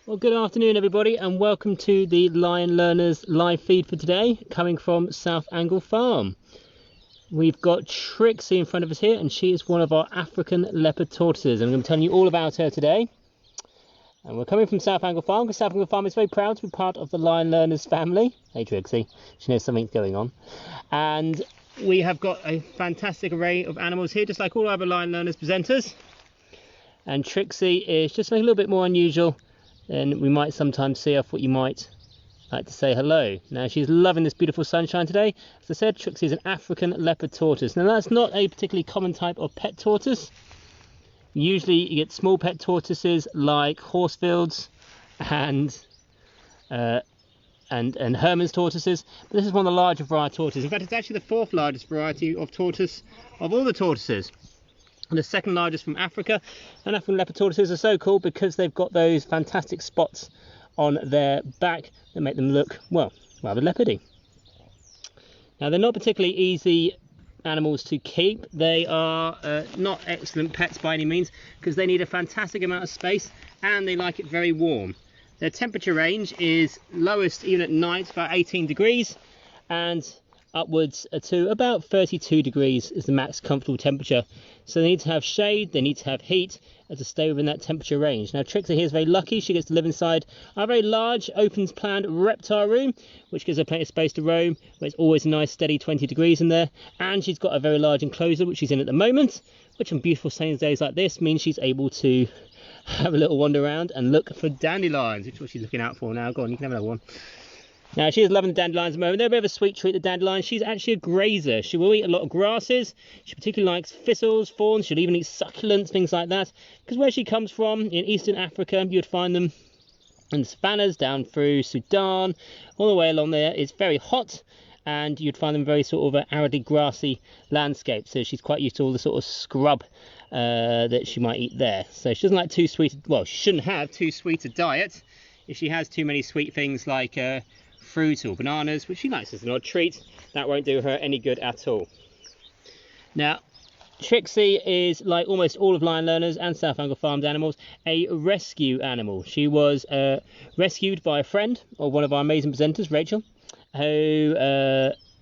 Well, good afternoon everybody and welcome to the Lion Learners live feed for today, coming from South Angle Farm. We've got Trixie in front of us here, and she is one of our African leopard tortoises, and I'm going to tell you all about her today. And we're coming from South Angle Farm because South Angle Farm is very proud to be part of the Lion Learners family. Hey Trixie, she knows something's going on. And we have got a fantastic array of animals here, just like all our other Lion Learners presenters. And Trixie is just a little bit more unusual. And we might sometimes see her for what you might like to say hello. Now, she's loving this beautiful sunshine today. As I said, Trixie is an African leopard tortoise. Now, that's not a particularly common type of pet tortoise. Usually you get small pet tortoises like Horsfields and Hermann's tortoises, but this is one of the larger variety of tortoises. In fact, it's actually the fourth largest variety of tortoise of all the tortoises. And the second largest from Africa. And African leopard tortoises are so cool because they've got those fantastic spots on their back that make them look, well, rather leopardy. Now, they're not particularly easy animals to keep. They are not excellent pets by any means because they need a fantastic amount of space and they like it very warm. Their temperature range is lowest even at night, about 18 degrees, and upwards to about 32 degrees is the max comfortable temperature. So they need to have shade, they need to have heat, and to stay within that temperature range. Now, Trixie here is very lucky. She gets to live inside our very large open planned reptile room, which gives her plenty of space to roam, where it's always a nice steady 20 degrees in there. And she's got a very large enclosure which she's in at the moment, which on beautiful sunny days like this means she's able to have a little wander around and look for dandelions, which is what she's looking out for now. Go on, you can have another one. Now, she is loving the dandelions at the moment. They're a bit of a sweet treat, the dandelions. She's actually a grazer. She will eat a lot of grasses. She particularly likes thistles, thorns. She'll even eat succulents, things like that. Because where she comes from, in Eastern Africa, you'd find them in the savannas, down through Sudan, all the way along there. It's very hot, and you'd find them very sort of aridly grassy landscape. So she's quite used to all the sort of scrub that she might eat there. So she doesn't like too sweet, well, she shouldn't have too sweet a diet. If she has too many sweet things like fruit or bananas, which she likes as an odd treat, that won't do her any good at all. Now, Trixie is, like almost all of Lion Learners and South Angle Farmed animals, a rescue animal. She was rescued by a friend or one of our amazing presenters, Rachel, who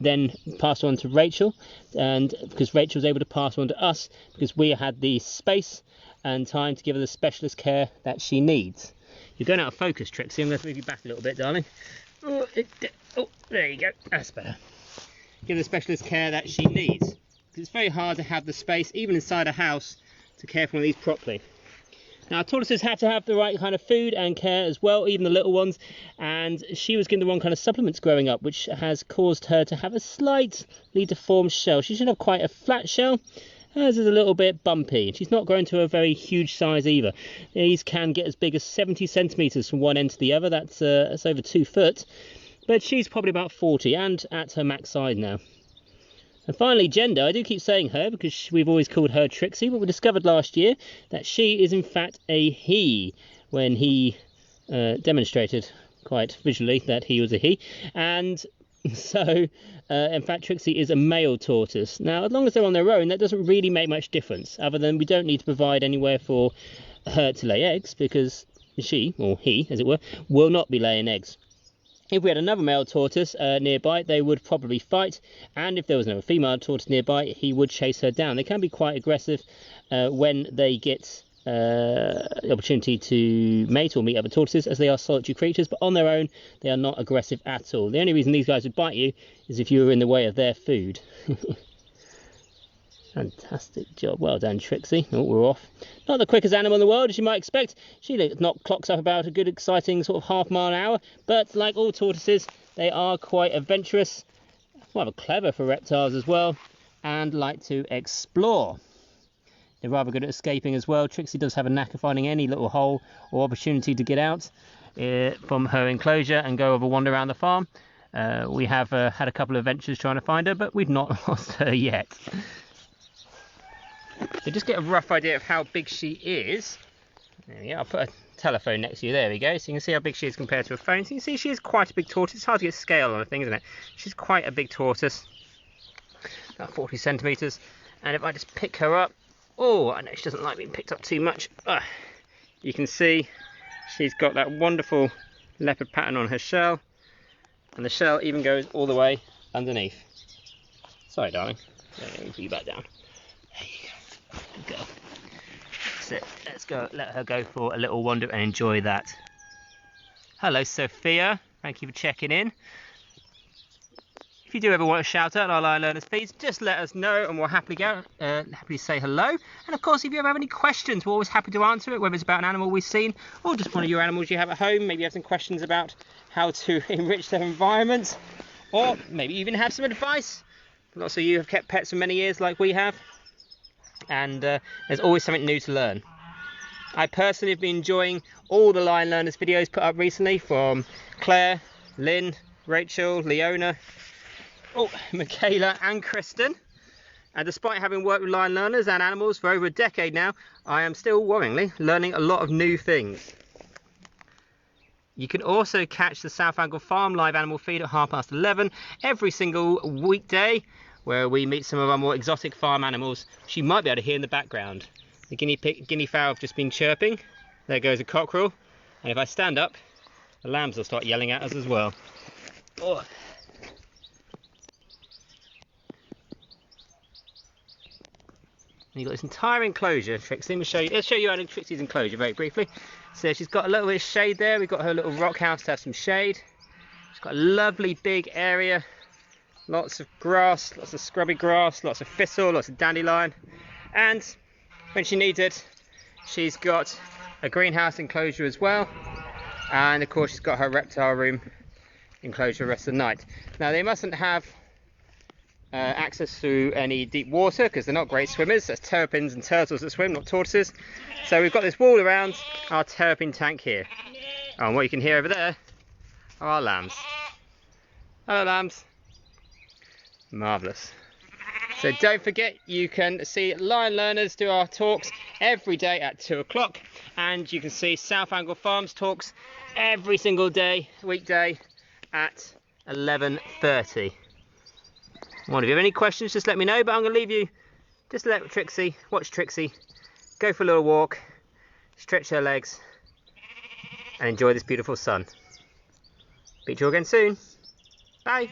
then passed on to Rachel, and because Rachel was able to pass on to us because we had the space and time to give her the specialist care that she needs. You're going out of focus, Trixie. I'm going to move you back a little bit, darling. Oh, there you go. That's better. Give the specialist care that she needs. Because it's very hard to have the space, even inside a house, to care for one of these properly. Now, tortoises have to have the right kind of food and care as well, even the little ones. And she was given the wrong kind of supplements growing up, which has caused her to have a slightly deformed shell. She should have quite a flat shell. Hers is a little bit bumpy. She's not grown to a very huge size either. These can get as big as 70 centimetres from one end to the other. That's over 2 foot. But she's probably about 40 and at her max size now. And finally, gender. I do keep saying her because we've always called her Trixie, but we discovered last year that she is in fact a he when he demonstrated quite visually that he was a he. And so, in fact, Trixie is a male tortoise. Now, as long as they're on their own, that doesn't really make much difference, other than we don't need to provide anywhere for her to lay eggs, because she, or he, as it were, will not be laying eggs. If we had another male tortoise nearby, they would probably fight, and if there was another female tortoise nearby, he would chase her down. They can be quite aggressive when they get the opportunity to mate or meet other tortoises, as they are solitary creatures, but on their own they are not aggressive at all. The only reason these guys would bite you is if you were in the way of their food. Fantastic job, well done, Trixie. Oh, we're off. Not the quickest animal in the world, as you might expect. She clocks up about a good exciting sort of half-mile an hour, but like all tortoises, they are quite adventurous, rather clever for reptiles as well, and like to explore. They're rather good at escaping as well. Trixie does have a knack of finding any little hole or opportunity to get out from her enclosure and go over a wander around the farm. We have had a couple of adventures trying to find her, but we've not lost her yet. So just get a rough idea of how big she is. There we go. I'll put a telephone next to you. There we go. So you can see how big she is compared to a phone. So you can see she is quite a big tortoise. It's hard to get scale on a thing, isn't it? She's quite a big tortoise. About 40 centimetres. And if I just pick her up, oh, I know she doesn't like being picked up too much. You can see She's got that wonderful leopard pattern on her shell, and the shell even goes all the way underneath. Sorry, darling. Let me put you back down. There you go. Good girl. That's it. Let's go. Let her go for a little wander and enjoy that. Hello, Sophia. Thank you for checking in. If you do ever want to shout out on our Lion Learners feeds, just let us know and we'll happily say hello. And of course, if you ever have any questions, we're always happy to answer it, whether it's about an animal we've seen or just one of your animals you have at home. Maybe you have some questions about how to enrich their environment, or maybe you even have some advice. Lots of you have kept pets for many years like we have, and there's always something new to learn. I personally have been enjoying all the Lion Learners videos put up recently from Claire, Lynn, Rachel, Leona, Michaela and Kristen. And despite having worked with Lion Learners and animals for over a decade now, I am still worryingly learning a lot of new things. You can also catch the South Angle Farm live animal feed at 11:30 every single weekday, where we meet some of our more exotic farm animals, which you might be able to hear in the background. The guinea fowl have just been chirping. There goes a cockerel. And if I stand up, the lambs will start yelling at us as well. Oh. You've got this entire enclosure, Trixie. Let's show you out Trixie's enclosure very briefly. So she's got a little bit of shade there. We've got her little rock house to have some shade. She's got a lovely big area. Lots of grass, lots of scrubby grass, lots of thistle, lots of dandelion. And when she needs it, she's got a greenhouse enclosure as well. And of course she's got her reptile room enclosure the rest of the night. Now they mustn't have access to any deep water because they're not great swimmers. That's terrapins and turtles that swim, not tortoises. So we've got this wall around our terrapin tank here. Oh, and what you can hear over there are our lambs. Hello, lambs. Marvellous. So don't forget, you can see Lion Learners do our talks every day at 2 o'clock, and you can see South Angle Farms talks every single day, weekday at 11:30. If you have any questions, just let me know, but I'm going to leave you. Just let Trixie, watch Trixie, go for a little walk, stretch her legs, and enjoy this beautiful sun. Speak to you again soon. Bye.